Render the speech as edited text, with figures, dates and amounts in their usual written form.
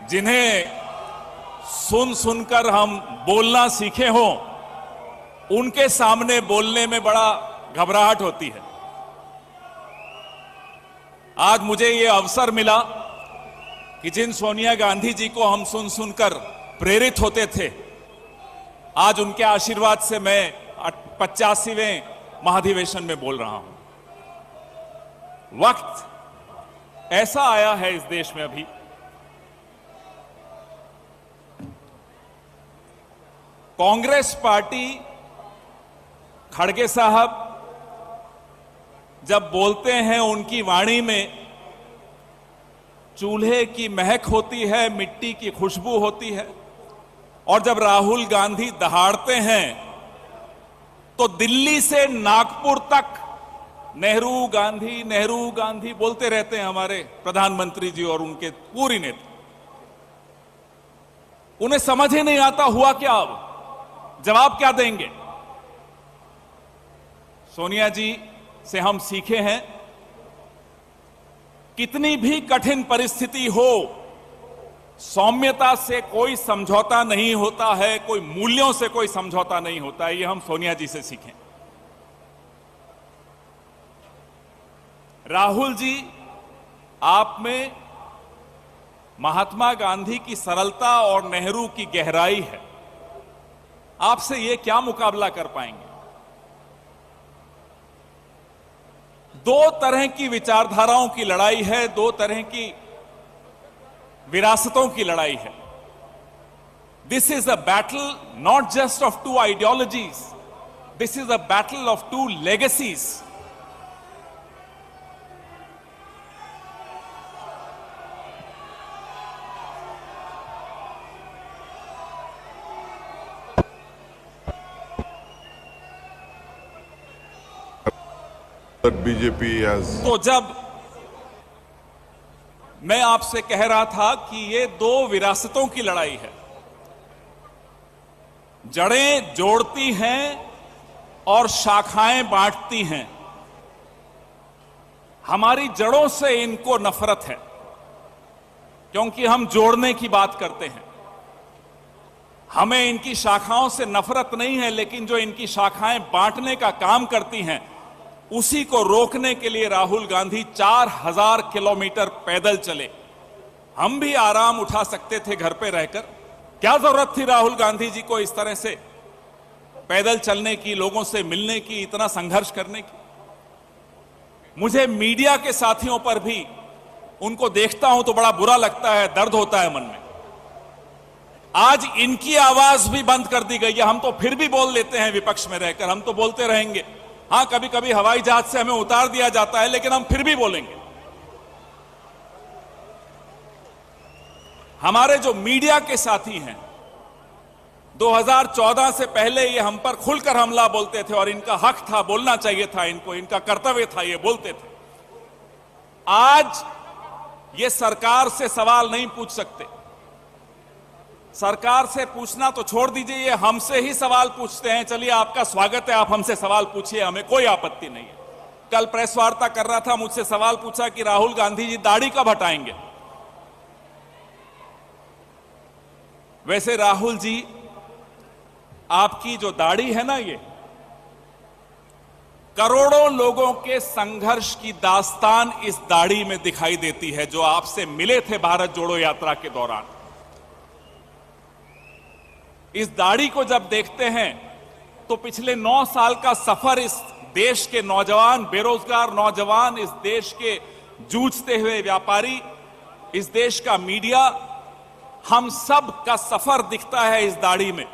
जिन्हें सुन सुनकर हम बोलना सीखे हों, उनके सामने बोलने में बड़ा घबराहट होती है। आज मुझे ये अवसर मिला कि जिन सोनिया गांधी जी को हम सुन सुनकर प्रेरित होते थे, आज उनके आशीर्वाद से मैं 85वें महाधिवेशन में बोल रहा हूं। वक्त ऐसा आया है इस देश में अभी कांग्रेस पार्टी, खड़गे साहब जब बोलते हैं उनकी वाणी में चूल्हे की महक होती है, मिट्टी की खुशबू होती है, और जब राहुल गांधी दहाड़ते हैं तो दिल्ली से नागपुर तक नेहरू गांधी बोलते रहते हैं हमारे प्रधानमंत्री जी और उनके पूरी नेता। उन्हें समझ ही नहीं आता हुआ क्या, अब जवाब क्या देंगे। सोनिया जी से हम सीखे हैं, कितनी भी कठिन परिस्थिति हो, सौम्यता से कोई समझौता नहीं होता है, कोई मूल्यों से कोई समझौता नहीं होता है। ये हम सोनिया जी से सीखें। राहुल जी, आप में महात्मा गांधी की सरलता और नेहरू की गहराई है। आपसे ये क्या मुकाबला कर पाएंगे। दो तरह की विचारधाराओं की लड़ाई है, दो तरह की विरासतों की लड़ाई है। This is a battle not just of two ideologies, this is a battle of two legacies. BJP तो जब मैं आपसे कह रहा था कि ये दो विरासतों की लड़ाई है, जड़ें जोड़ती हैं और शाखाएं बांटती हैं। हमारी जड़ों से इनको नफरत है, क्योंकि हम जोड़ने की बात करते हैं। हमें इनकी शाखाओं से नफरत नहीं है, लेकिन जो इनकी शाखाएं बांटने का काम करती हैं, उसी को रोकने के लिए राहुल गांधी 4000 किलोमीटर पैदल चले। हम भी आराम उठा सकते थे घर पे रहकर। क्या जरूरत थी राहुल गांधी जी को इस तरह से पैदल चलने की, लोगों से मिलने की, इतना संघर्ष करने की। मुझे मीडिया के साथियों पर भी, उनको देखता हूं तो बड़ा बुरा लगता है, दर्द होता है मन में। आज इनकी आवाज भी बंद कर दी गई है। हम तो फिर भी बोल लेते हैं विपक्ष में रहकर, हम तो बोलते रहेंगे। हां, कभी कभी हवाई जहाज से हमें उतार दिया जाता है, लेकिन हम फिर भी बोलेंगे। हमारे जो मीडिया के साथी हैं, 2014 से पहले ये हम पर खुलकर हमला बोलते थे, और इनका हक था, बोलना चाहिए था इनको, इनका कर्तव्य था, ये बोलते थे। आज ये सरकार से सवाल नहीं पूछ सकते। सरकार से पूछना तो छोड़ दीजिए, ये हमसे ही सवाल पूछते हैं। चलिए, आपका स्वागत है, आप हमसे सवाल पूछिए, हमें कोई आपत्ति नहीं है। कल प्रेस वार्ता कर रहा था, मुझसे सवाल पूछा कि राहुल गांधी जी दाढ़ी कब हटाएंगे। वैसे राहुल जी, आपकी जो दाढ़ी है ना, ये करोड़ों लोगों के संघर्ष की दास्तान इस दाढ़ी में दिखाई देती है, जो आपसे मिले थे भारत जोड़ो यात्रा के दौरान। इस दाढ़ी को जब देखते हैं तो पिछले 9 साल का सफर इस देश के नौजवान, बेरोजगार नौजवान, इस देश के जूझते हुए व्यापारी, इस देश का मीडिया, हम सब का सफर दिखता है इस दाढ़ी में।